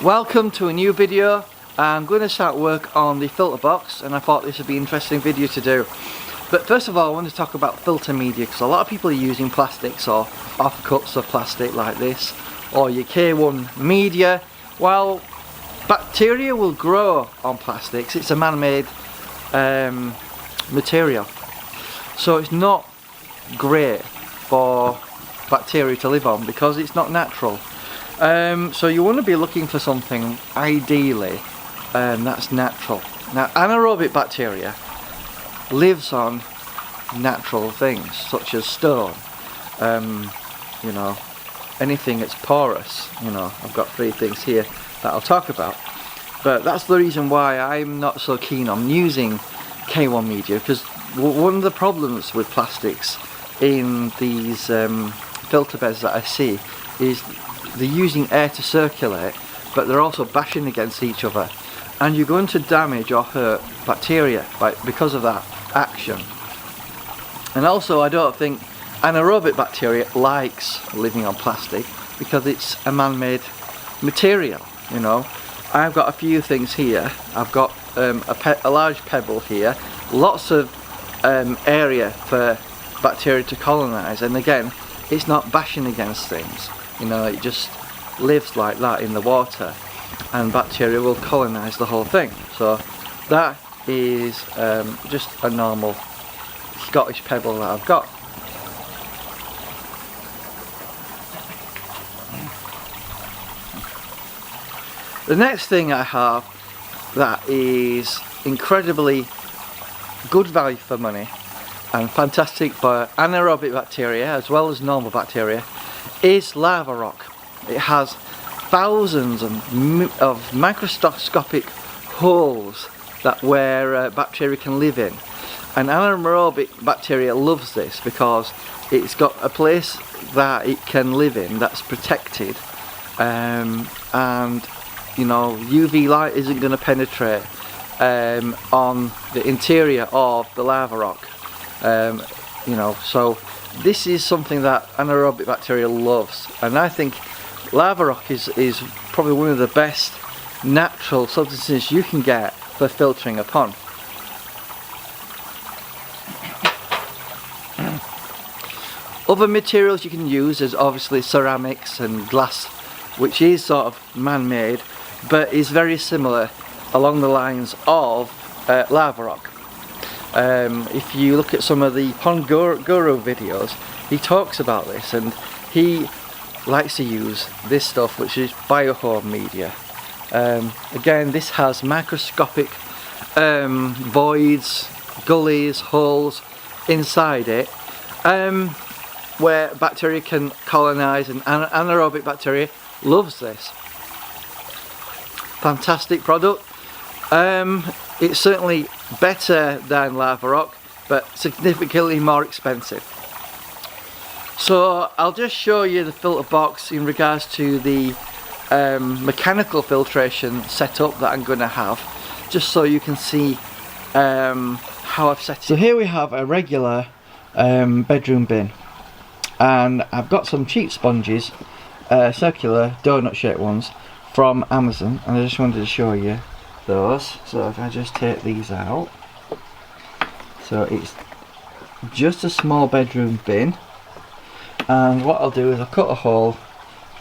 Welcome to a new video. I'm going to start work on the filter box, and I thought this would be an interesting video to do. But first of all, I want to talk about filter media, because a lot of people are using plastics or offcuts of plastic like this, or your K1 media. Well, bacteria will grow on plastics. It's a man-made material, so it's not great for bacteria to live on because it's not natural. So you want to be looking for something ideally that's natural. Now, anaerobic bacteria lives on natural things such as stone, you know, anything that's porous. You know, I've got 3 things here that I'll talk about, but that's the reason why I'm not so keen on using K1 media, because one of the problems with plastics in these filter beds that I see is they're using air to circulate, but they're also bashing against each other, and you're going to damage or hurt bacteria because of that action. And also, I don't think anaerobic bacteria likes living on plastic because it's a man-made material. You know, I've got a few things here. I've got a large pebble here, lots of area for bacteria to colonize, and again, it's not bashing against things. You know, it just lives like that in the water, and bacteria will colonize the whole thing. So that is just a normal Scottish pebble that I've got. The next thing I have that is incredibly good value for money and fantastic for anaerobic bacteria as well as normal bacteria is lava rock. It has thousands of microscopic holes where bacteria can live in, and anaerobic bacteria loves this because it's got a place that it can live in that's protected, and you know, UV light isn't going to penetrate on the interior of the lava rock. You know, so this is something that anaerobic bacteria loves, and I think lava rock is probably one of the best natural substances you can get for filtering a pond. Other materials you can use is obviously ceramics and glass, which is sort of man-made, but is very similar along the lines of lava rock. If you look at some of the Pond Guru videos, he talks about this, and he likes to use this stuff, which is biohome media. Again, this has microscopic voids, gullies, holes inside it, where bacteria can colonize, and anaerobic bacteria loves this. Fantastic product. It's certainly better than lava rock, but significantly more expensive. So I'll just show you the filter box in regards to the mechanical filtration setup that I'm going to have, just so you can see how I've set it. So here we have a regular bedroom bin, and I've got some cheap sponges, circular donut shaped ones from Amazon, and I just wanted to show you those. So if I just take these out, so it's just a small bedroom bin, and what I'll do is I'll cut a hole.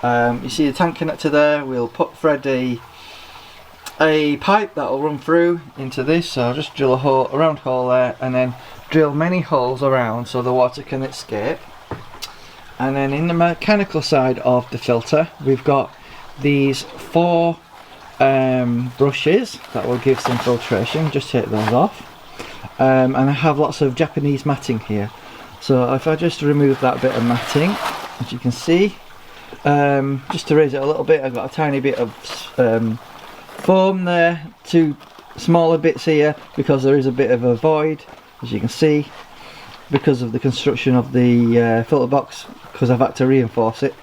You see the tank connector there, we'll thread a pipe that will run through into this, so I'll just drill a round hole there, and then drill many holes around so the water can escape. And then in the mechanical side of the filter, we've got these 4 brushes that will give some filtration. Just take those off, and I have lots of Japanese matting here, so if I just remove that bit of matting, as you can see, just to raise it a little bit, I've got a tiny bit of foam there, 2 smaller bits here because there is a bit of a void, as you can see, because of the construction of the filter box, because I've had to reinforce it,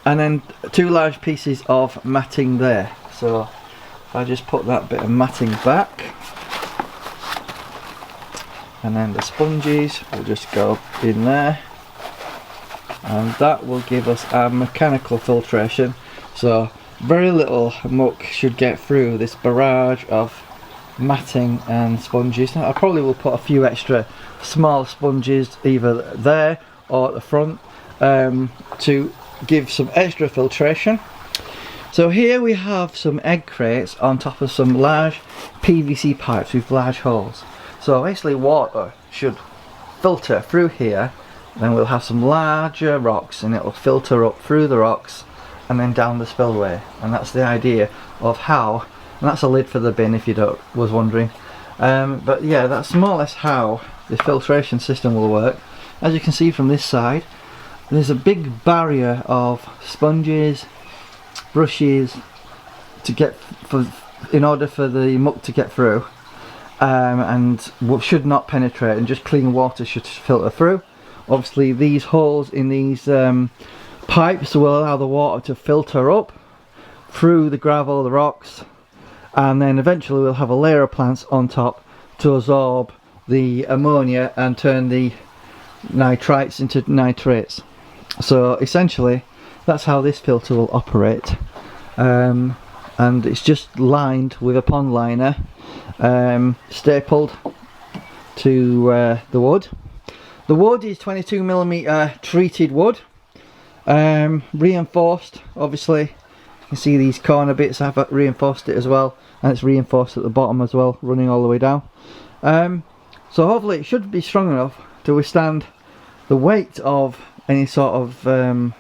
and then 2 large pieces of matting there. So if I just put that bit of matting back, and then the sponges will just go in there, and that will give us our mechanical filtration. So very little muck should get through this barrage of matting and sponges. Now, I probably will put a few extra small sponges either there or at the front to give some extra filtration. So here we have some egg crates on top of some large PVC pipes with large holes. So basically water should filter through here, then we'll have some larger rocks and it'll filter up through the rocks and then down the spillway. And that's the idea of how, and that's a lid for the bin if you was wondering. But yeah, that's more or less how the filtration system will work. As you can see from this side, there's a big barrier of sponges, brushes to get in order for the muck to get through, and should not penetrate, and just clean water should filter through. Obviously these holes in these pipes will allow the water to filter up through the gravel, the rocks, and then eventually we'll have a layer of plants on top to absorb the ammonia and turn the nitrites into nitrates. So essentially that's how this filter will operate, and it's just lined with a pond liner, stapled to the wood. The wood is 22mm treated wood, reinforced. Obviously you can see these corner bits, I've reinforced it as well, and it's reinforced at the bottom as well, running all the way down. So hopefully it should be strong enough to withstand the weight of any sort of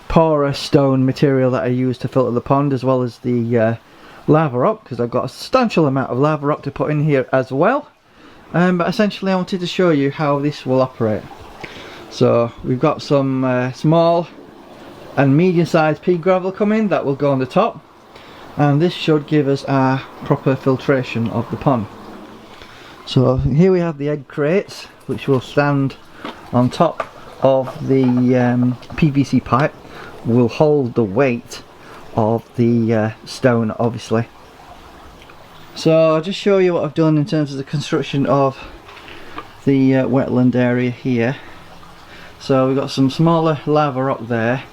porous stone material that I use to filter the pond, as well as the lava rock, because I've got a substantial amount of lava rock to put in here as well. But essentially I wanted to show you how this will operate. So we've got some small and medium-sized pea gravel coming that will go on the top, and this should give us our proper filtration of the pond. So here we have the egg crates, which will stand on top of the PVC pipe, will hold the weight of the stone, obviously. So I'll just show you what I've done in terms of the construction of the wetland area here. So we've got some smaller lava rock there,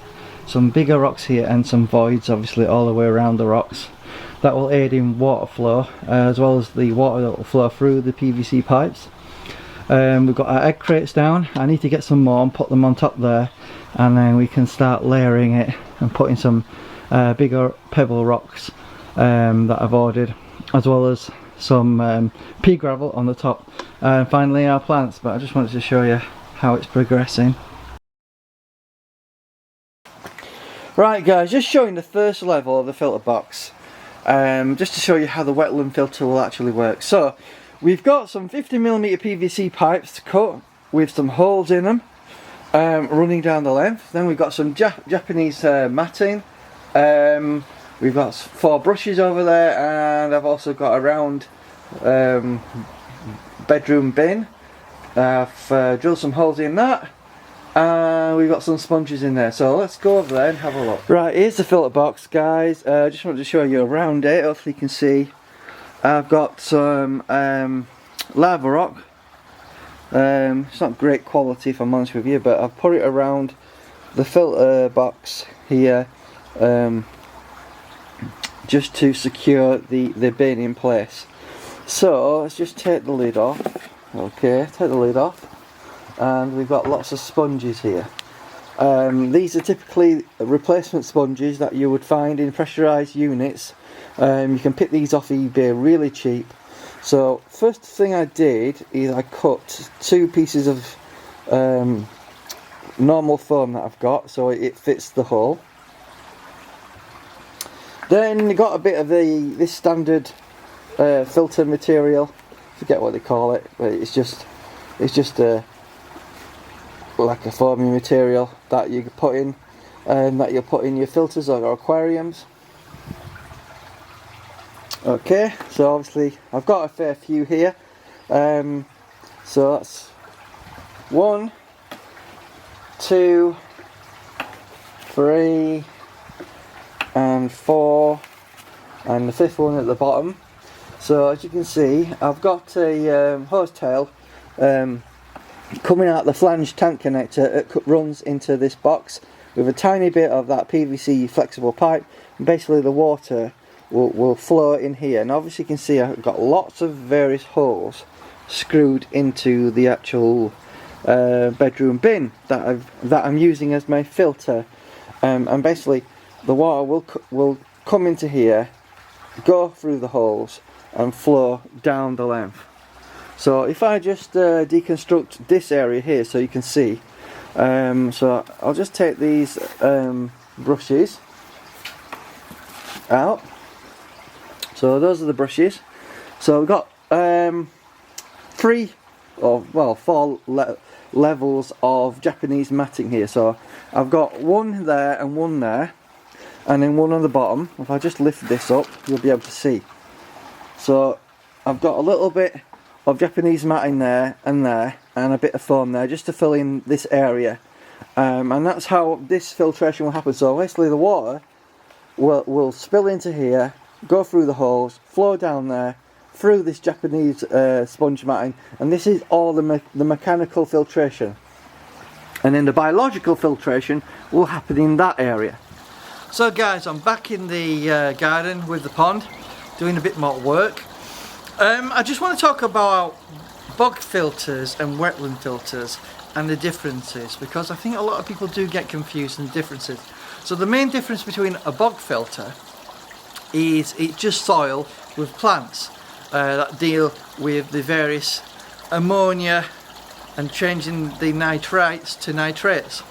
some bigger rocks here, and some voids obviously all the way around the rocks. That will aid in water flow, as well as the water that will flow through the PVC pipes. We've got our egg crates down. I need to get some more and put them on top there, and then we can start layering it and putting some bigger pebble rocks that I've ordered, as well as some pea gravel on the top, and finally our plants. But I just wanted to show you how it's progressing. Right guys, just showing the first level of the filter box, just to show you how the wetland filter will actually work. So we've got some 50mm PVC pipes to cut with some holes in them, running down the length. Then we've got some Japanese matting. We've got 4 brushes over there, and I've also got a round bedroom bin. I've drilled some holes in that, and we've got some sponges in there. So let's go over there and have a look. Right, here's the filter box, guys. Just wanted to show you around it. Hopefully you can see. I've got some lava rock. It's not great quality if I'm honest with you, but I've put it around the filter box here, just to secure the bin in place. So let's just take the lid off. Okay, take the lid off, and we've got lots of sponges here. These are typically replacement sponges that you would find in pressurized units. You can pick these off eBay really cheap. So first thing I did is I cut 2 pieces of normal foam that I've got, so it fits the hole. Then got a bit of this standard filter material. Forget what they call it, but it's just like a foamy material that you put in, that you'll put in your filters or aquariums. Okay, so obviously I've got a fair few here. So that's 1, 2, 3, and 4, and the 5th one at the bottom. So as you can see, I've got a hose tail coming out the flange tank connector that runs into this box, with a tiny bit of that PVC flexible pipe, and basically the water will flow in here. And obviously you can see I've got lots of various holes screwed into the actual bedroom bin that I'm using as my filter, and basically the water will come into here, go through the holes and flow down the length. So if I just deconstruct this area here so you can see, so I'll just take these brushes out. So those are the brushes. So we've got 4 levels of Japanese matting here. So I've got one there and one there, and then one on the bottom. If I just lift this up, you'll be able to see. So I've got a little bit of Japanese matting there, and a bit of foam there, just to fill in this area. And that's how this filtration will happen. So basically the water will spill into here, go through the holes, flow down there, through this Japanese sponge matting, and this is all the mechanical filtration. And then the biological filtration will happen in that area. So guys, I'm back in the garden with the pond, doing a bit more work. I just want to talk about bog filters and wetland filters and the differences, because I think a lot of people do get confused in the differences. So the main difference between a bog filter is it's just soil with plants that deal with the various ammonia and changing the nitrites to nitrates.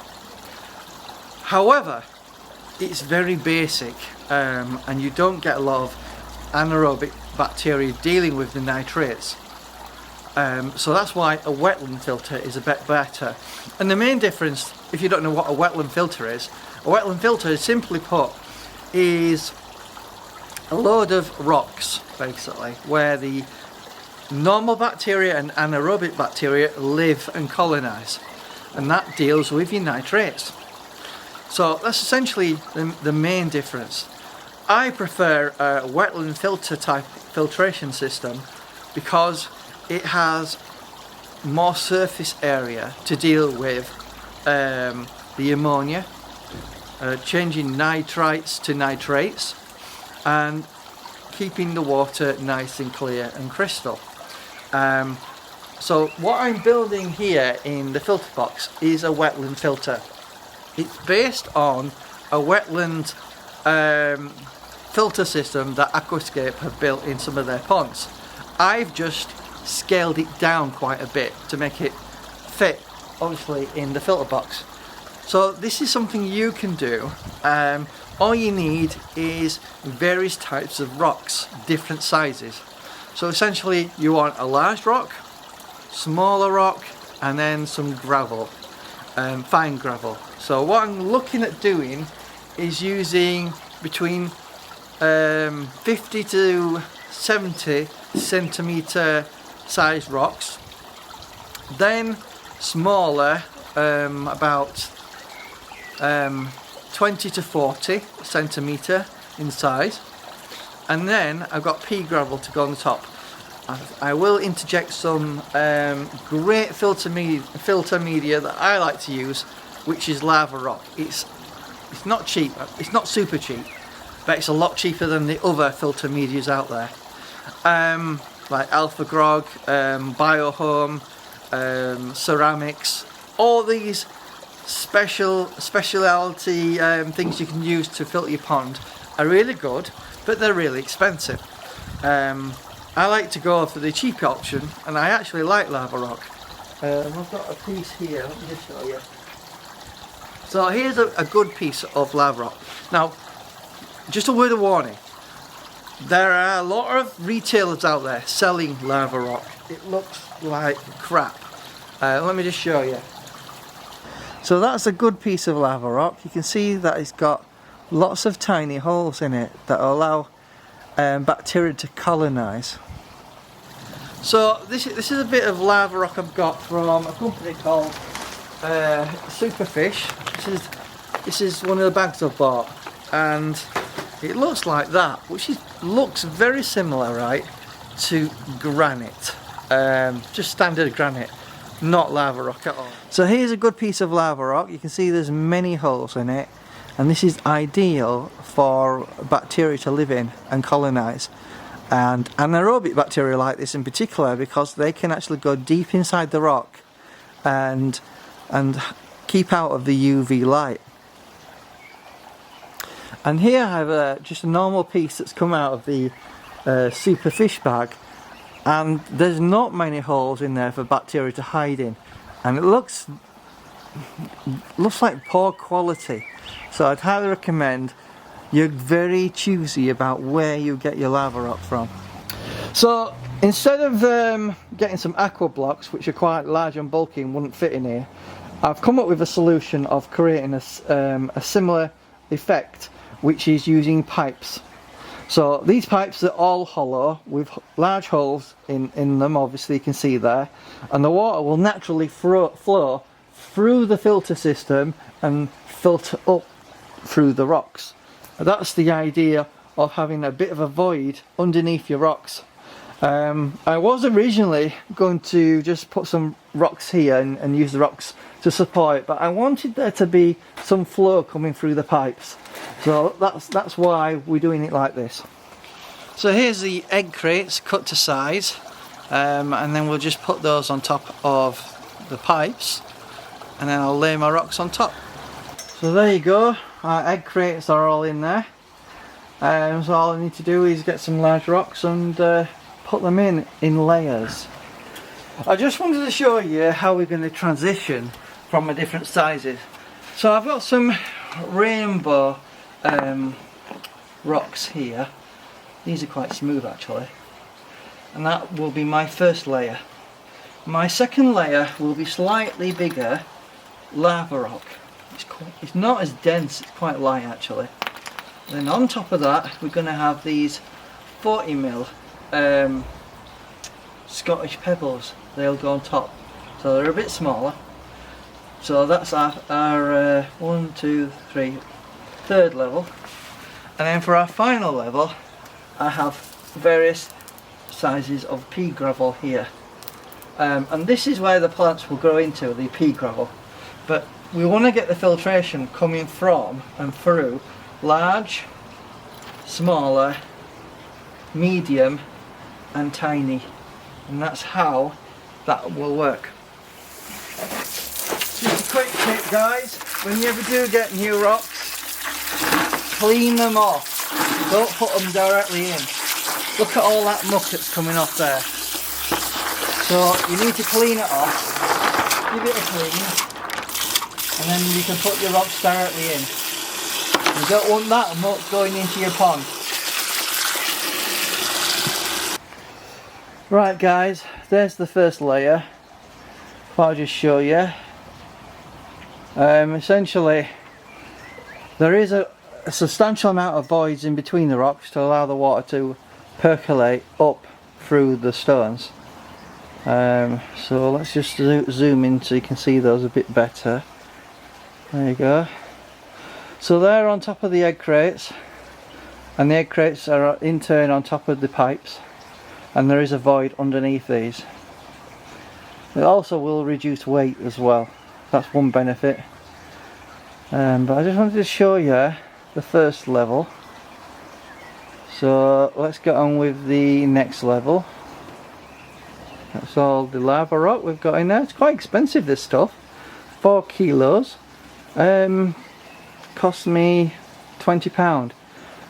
However, it's very basic, and you don't get a lot of anaerobic bacteria dealing with the nitrates. So that's why a wetland filter is a bit better. And the main difference, if you don't know what a wetland filter is, a wetland filter, simply put, is a load of rocks, basically, where the normal bacteria and anaerobic bacteria live and colonize, and that deals with your nitrates. So that's essentially the main difference. I prefer a wetland filter type filtration system because it has more surface area to deal with the ammonia, changing nitrites to nitrates, and keeping the water nice and clear and crystal. So what I'm building here in the filter box is a wetland filter. It's based on a wetland filter system that Aquascape have built in some of their ponds. I've just scaled it down quite a bit to make it fit, obviously, in the filter box. So this is something you can do. All you need is various types of rocks, different sizes. So essentially you want a large rock, smaller rock, and then some gravel, fine gravel. So what I'm looking at doing is using between 50 to 70 centimeter size rocks, then smaller, about 20 to 40 centimeter in size, and then I've got pea gravel to go on the top. I will interject some great filter media that I like to use, which is lava rock. It's not cheap, it's not super cheap, but it's a lot cheaper than the other filter medias out there, like Alpha Grog, Biohome, ceramics. All these specialty things you can use to filter your pond are really good, but they're really expensive. I like to go for the cheap option, and I actually like lava rock. I've got a piece here, let me just show you. So here's a good piece of lava rock. Now, just a word of warning, there are a lot of retailers out there selling lava rock. It looks like crap. Let me just show you. So that's a good piece of lava rock. You can see that it's got lots of tiny holes in it that allow bacteria to colonize. So this is a bit of lava rock I've got from a company called Superfish. This is one of the bags I've bought, and it looks like that, which looks very similar, right, to granite, just standard granite. not lava rock at all. So here's a good piece of lava rock. You can see there's many holes in it, and this is ideal for bacteria to live in and colonize. And anaerobic bacteria like this in particular, because they can actually go deep inside the rock and keep out of the UV light. And here I have just a normal piece that's come out of the super fish bag, and there's not many holes in there for bacteria to hide in, and it looks like poor quality. So I'd highly recommend you're very choosy about where you get your lava rock from. So instead of getting some aqua blocks, which are quite large and bulky and wouldn't fit in here, I've come up with a solution of creating a similar effect, which is using pipes. So these pipes are all hollow with large holes in them, obviously you can see there, and the water will naturally flow through the filter system and filter up through the rocks. That's the idea of having a bit of a void underneath your rocks. I was originally going to just put some rocks here and use the rocks to support it, but I wanted there to be some flow coming through the pipes. So that's why we're doing it like this. So here's the egg crates cut to size, and then we'll just put those on top of the pipes, and then I'll lay my rocks on top. So there you go, our egg crates are all in there. So all I need to do is get some large rocks and put them in layers. I just wanted to show you how we're going to transition from the different sizes. So I've got some rainbow rocks here. These are quite smooth actually, and that will be my first layer. My second layer will be slightly bigger lava rock. It's not as dense, it's quite light actually. Then on top of that we're going to have these 40mm Scottish pebbles. They'll go on top, so they're a bit smaller. So that's our 1, 2, 3, third level. And then for our final level I have various sizes of pea gravel here. And this is where the plants will grow into, the pea gravel. But we want to get the filtration coming from and through large, smaller, medium and tiny. And that's how that will work. Just a quick tip guys, when you ever do get new rocks, clean them off. Don't put them directly in. Look at all that muck that's coming off there. So you need to clean it off, give it a clean, and then you can put your rocks directly in. You don't want that muck going into your pond. Right guys, there's the first layer. I'll just show you. Essentially there is a substantial amount of voids in between the rocks to allow the water to percolate up through the stones. So let's just zoom in so you can see those a bit better. There you go. So they're on top of the egg crates, and the egg crates are in turn on top of the pipes, and there is a void underneath these. It also will reduce weight as well. That's one benefit. But I just wanted to show you the first level. So let's get on with the next level. That's all the lava rock we've got in there. It's quite expensive, this stuff. 4 kilos. Cost me £20.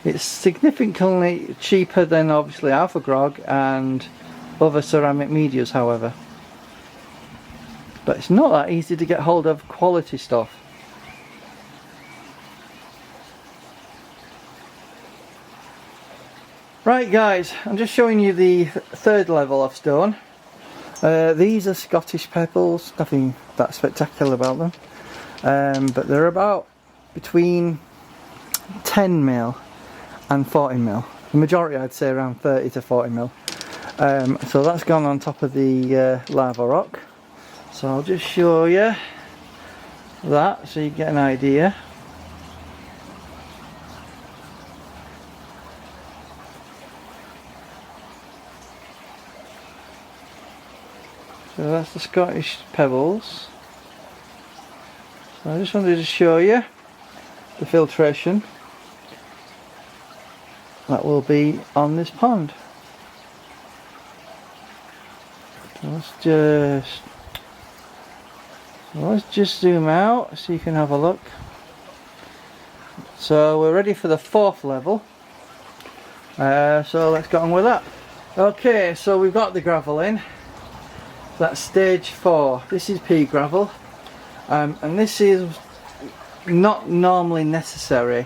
It's significantly cheaper than obviously Alpha Grog and other ceramic medias, however. But it's not that easy to get hold of quality stuff. Right guys, I'm just showing you the third level of stone. These are Scottish pebbles, nothing that spectacular about them. But they're about between 10mm and 40mm. The majority I'd say around 30 to 40mm. So that's gone on top of the lava rock. So I'll just show you that so you get an idea. So that's the Scottish pebbles. So I just wanted to show you the filtration that will be on this pond. So let's just zoom out so you can have a look. So we're ready for the 4th level. So let's get on with that. Okay, so we've got the gravel in. That's stage 4. This is pea gravel, and this is not normally necessary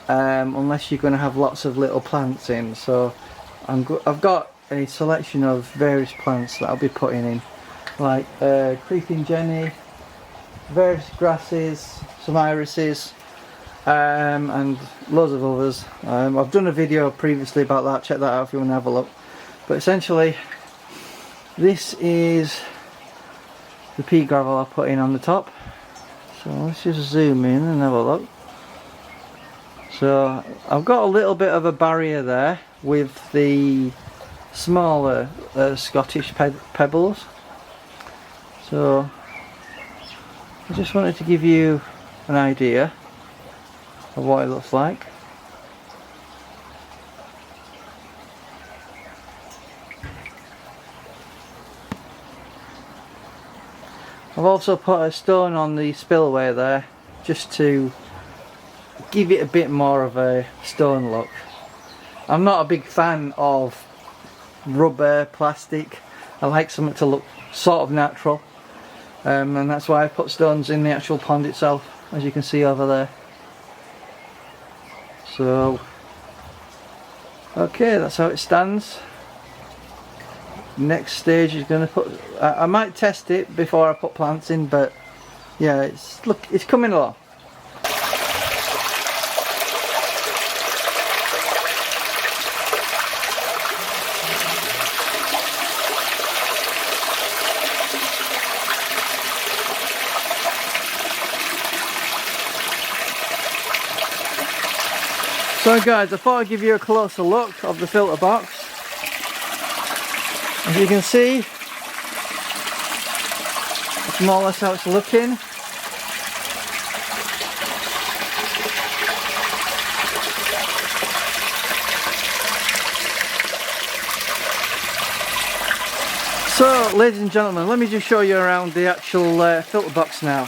unless you're going to have lots of little plants in. So I've got a selection of various plants that I'll be putting in, like creeping jenny, various grasses, some irises, and loads of others. I've done a video previously about that, check that out if you want to have a look. But essentially, this is the pea gravel I put in on the top. So let's just zoom in and have a look. So I've got a little bit of a barrier there with the smaller Scottish pebbles. So I just wanted to give you an idea of what it looks like. I've also put a stone on the spillway there just to give it a bit more of a stone look. I'm not a big fan of rubber, plastic. I like something to look sort of natural, and that's why I put stones in the actual pond itself, as you can see over there. So okay, that's how it stands. Next stage is going to put, I might test it before I put plants in, but yeah, it's coming along. So guys, I thought I'd give you a closer look of the filter box. As you can see, it's more or less how it's looking. So, ladies and gentlemen, let me just show you around the actual filter box now.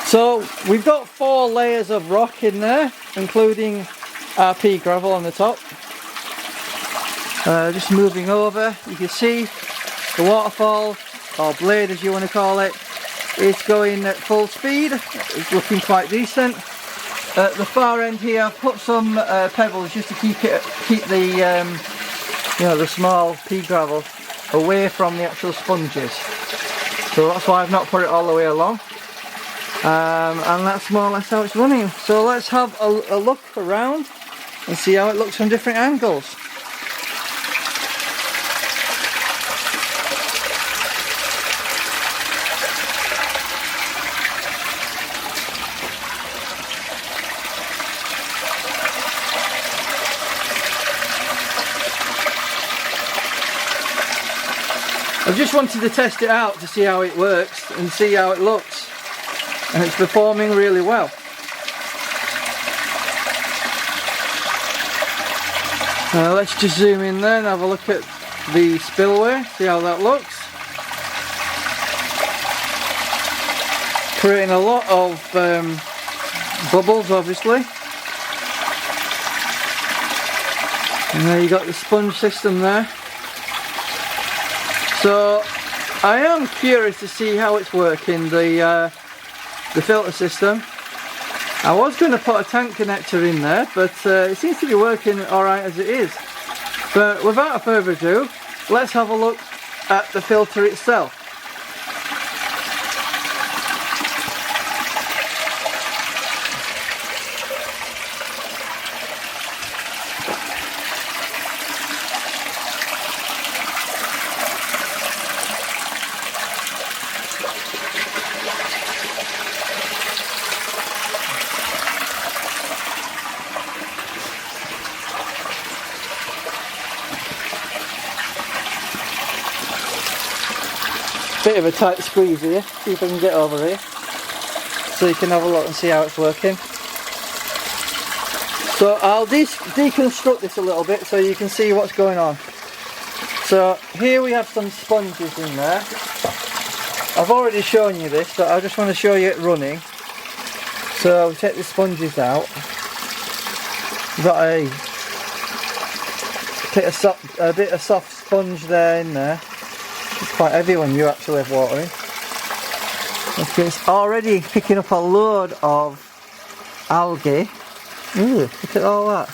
So, we've got 4 layers of rock in there, including our pea gravel on the top. Just moving over, you can see the waterfall, or blade as you want to call it, is going at full speed. It's looking quite decent. At the far end here I've put some pebbles just to keep the the small pea gravel away from the actual sponges. So that's why I've not put it all the way along. And that's more or less how it's running. So let's have a look around and see how it looks from different angles. I just wanted to test it out to see how it works and see how it looks, and it's performing really well. Let's just zoom in there and have a look at the spillway, see how that looks. Creating a lot of bubbles, obviously. And there you got the sponge system there. So I am curious to see how it's working, the filter system. I was going to put a tank connector in there, but it seems to be working alright as it is. But without further ado, let's have a look at the filter itself. Bit of a tight squeeze here, see if I can get over here so you can have a look and see how it's working. So I'll deconstruct this a little bit so you can see what's going on. So here we have some sponges in there. I've already shown you this, but I just want to show you it running. So I'll take the sponges out. We've got a bit of soft sponge there in there. It's quite heavy when you actually have water in. Okay, it's already picking up a load of algae. Ooh, look at all that.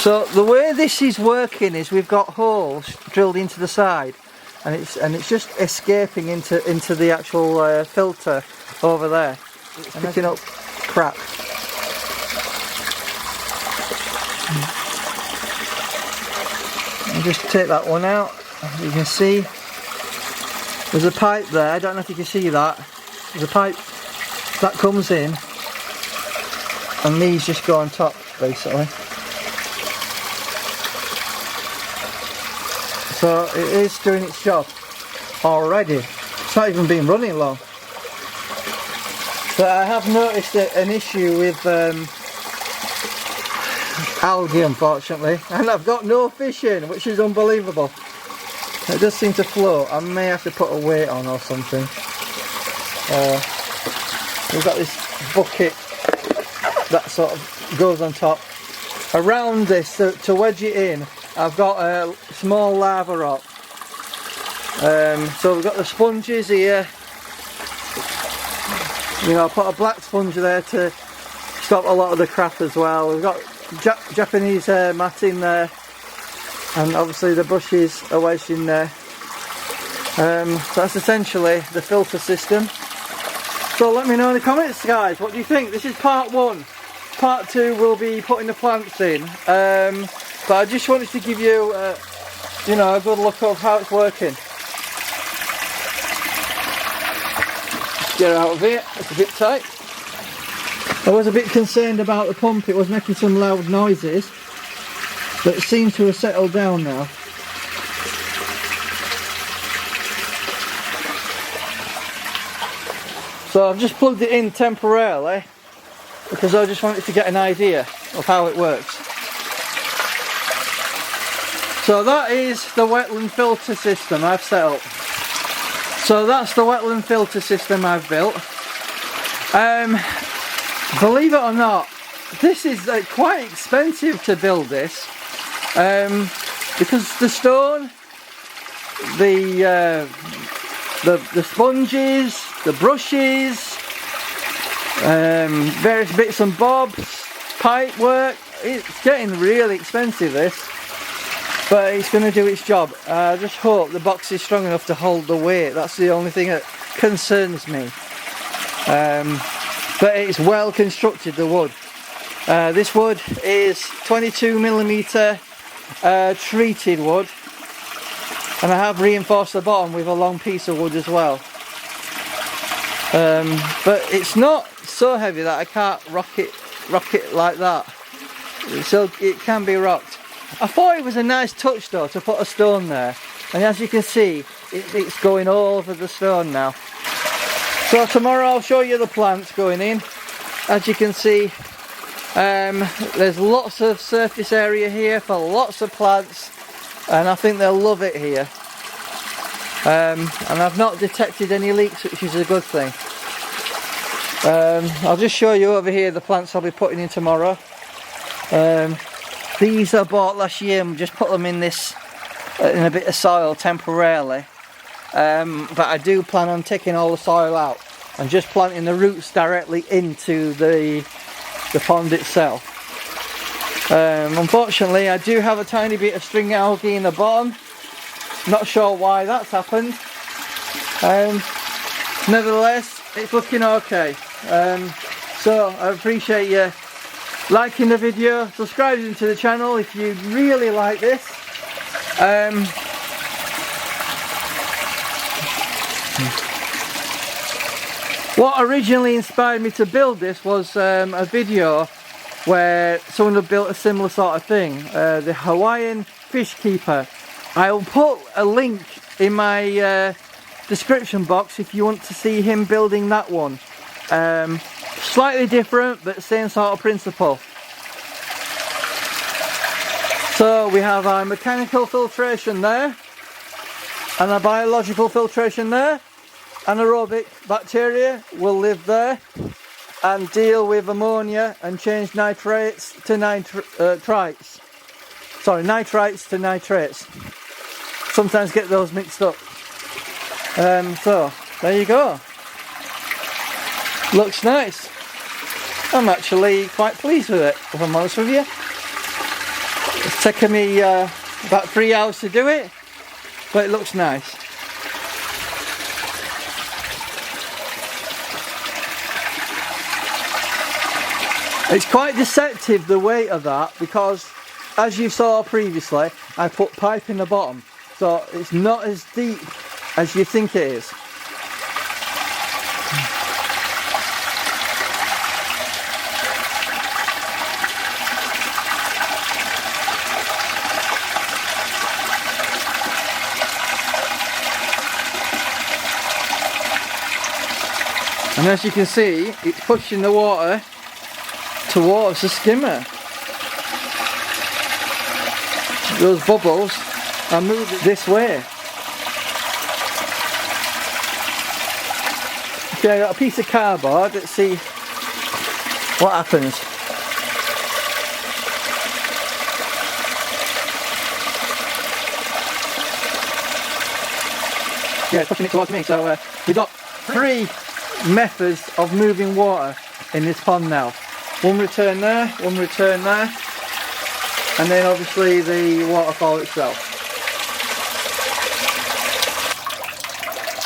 So the way this is working is we've got holes drilled into the side, and it's just escaping into the actual filter over there. It's picking up crap. I'll just take that one out. You can see there's a pipe there. I don't know if you can see that. There's a pipe that comes in, and these just go on top basically. So it is doing its job already. It's not even been running long. But I have noticed an issue with algae, unfortunately, and I've got no fish in, which is unbelievable. It does seem to float. I may have to put a weight on or something. We've got this bucket that sort of goes on top. Around this, to wedge it in, I've got a small lava rock. So we've got the sponges here. You know, I put a black sponge there to stop a lot of the crap as well. We've got Japanese matting there, and obviously the bushes are wedged in there. So that's essentially the filter system. So let me know in the comments, guys, what do you think? This is part one. Part two will be putting the plants in. But I just wanted to give you, you know, a good look of how it's working. Let's get out of here. It's a bit tight. I was a bit concerned about the pump. It was making some loud noises, but it seems to have settled down now. So I've just plugged it in temporarily because I just wanted to get an idea of how it works. So that is the wetland filter system I've set up. So that's the wetland filter system I've built. Believe it or not, this is quite expensive to build this, because the stone, the sponges, the brushes, various bits and bobs, pipe work, it's getting really expensive this, but it's going to do its job. I just hope the box is strong enough to hold the weight. That's the only thing that concerns me. But it's well constructed, the wood. This wood is 22mm treated wood, and I have reinforced the bottom with a long piece of wood as well. But it's not so heavy that I can't rock it like that. So it can be rocked. I thought it was a nice touch though to put a stone there, and as you can see, it's going all over the stone now. So tomorrow I'll show you the plants going in. As you can see, there's lots of surface area here for lots of plants, and I think they'll love it here. And I've not detected any leaks, which is a good thing. I'll just show you over here the plants I'll be putting in tomorrow. These I bought last year and just put them in this, in a bit of soil temporarily. But I do plan on taking all the soil out and just planting the roots directly into the pond itself. Unfortunately, I do have a tiny bit of string algae in the bottom. Not sure why that's happened. Nevertheless, it's looking okay. So I appreciate you liking the video, subscribing to the channel if you really like this. What originally inspired me to build this was a video where someone had built a similar sort of thing, the Hawaiian fish keeper. I will put a link in my description box if you want to see him building that one. Slightly different, but same sort of principle. So we have our mechanical filtration there, and a biological filtration there. Anaerobic bacteria will live there and deal with ammonia and change nitrates to nitrites. Sorry, nitrites to nitrates. Sometimes get those mixed up. So there you go. Looks nice. I'm actually quite pleased with it, if I'm honest with you. It's taken me about 3 hours to do it, but it looks nice. It's quite deceptive, the weight of that, because as you saw previously, I put pipe in the bottom, so it's not as deep as you think it is. And as you can see, it's pushing the water towards the skimmer. Those bubbles are moving this way. Okay, I got a piece of cardboard. Let's see what happens. Yeah, it's pushing it towards me. So we've got 3 methods of moving water in this pond now. One return there, one return there, and then obviously the waterfall itself.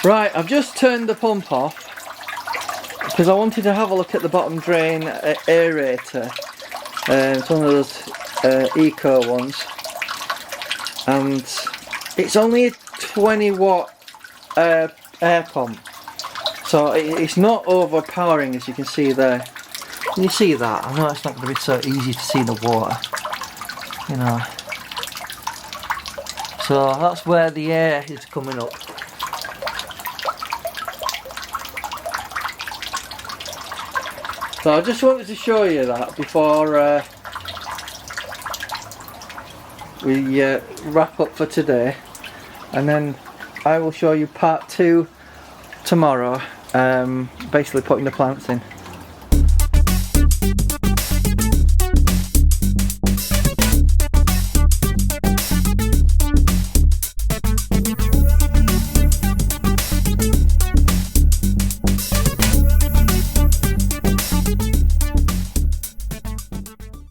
Right, I've just turned the pump off because I wanted to have a look at the bottom drain aerator. It's one of those eco ones, and it's only a 20 watt air pump. So it's not overpowering, as you can see there. Can you see that? I know it's not going to be so easy to see the water, you know. So that's where the air is coming up. So I just wanted to show you that before we wrap up for today, and then I will show you part 2 tomorrow, basically putting the plants in.